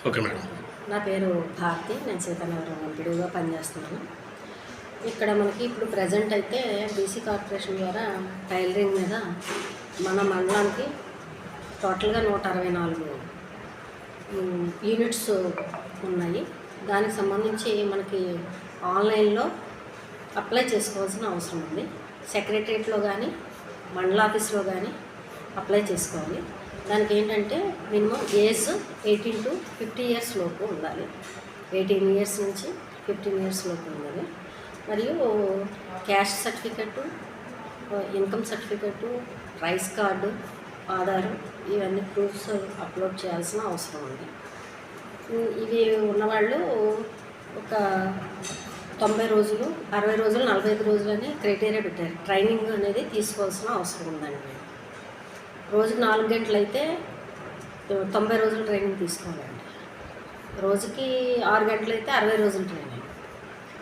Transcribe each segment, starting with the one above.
Okay madam. నా పేరు భారతి. నేను సీతానగరం ఎంపీడీగా పనిచేస్తున్నాను. ఇక్కడ మనకి ఇప్పుడు ప్రజెంట్ అయితే బీసీ కార్పొరేషన్ ద్వారా టైలరింగ్ మీద మన మండలానికి టోటల్గా 164 యూనిట్స్ ఉన్నాయి. దానికి సంబంధించి మనకి ఆన్లైన్లో అప్లై చేసుకోవాల్సిన అవసరం ఉంది. సెక్రటరియట్లో కానీ మండల ఆఫీస్లో కానీ అప్లై చేసుకోవాలి. దానికి ఏంటంటే మినిమం ఏజ్ 18 to 50 years లోపు ఉండాలి. 18 years నుంచి 15 years లోపు ఉండాలి. మరియు caste certificate, income certificate, rice card, Aadhaar ఇవన్నీ ప్రూఫ్స్ అప్లోడ్ చేయాల్సిన అవసరం ఉంది. ఇవి ఉన్నవాళ్ళు ఒక 90 రోజులు, 60 రోజులు, 45 రోజులు అని క్రైటీరియా పెట్టారు. ట్రైనింగ్ అనేది తీసుకోవాల్సిన అవసరం ఉందండి. రోజుకి 4 గంటలు అయితే 90 రోజులు ట్రైనింగ్ తీసుకోవాలండి. రోజుకి 6 గంటలు అయితే 60 రోజులు ట్రైనింగ్.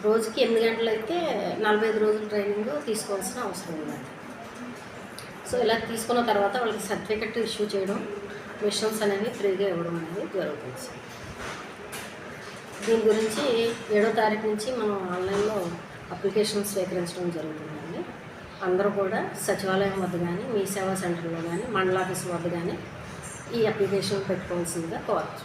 రోజుకి 8 గంటలు అయితే 45 రోజులు ట్రైనింగ్ తీసుకోవాల్సిన అవసరం ఉందండి. సో ఇలా తీసుకున్న తర్వాత వాళ్ళకి సర్టిఫికెట్ ఇష్యూ చేయడం, మిషన్స్ అనేవి ఫ్రీగా ఇవ్వడం అనేది జరుగుతుంది. దీని గురించి 7వ తారీఖు నుంచి మనం ఆన్లైన్లో అప్లికేషన్ స్వీకరించడం జరుగుతుందండి. అందరూ కూడా సచివాలయం వద్ద కానీ, మీ సేవా సెంటర్లో కానీ, మండల ఆఫీస్ వద్ద కానీ ఈ అప్లికేషన్ పెట్టుకోవాల్సిందిగా కోరచ్చు.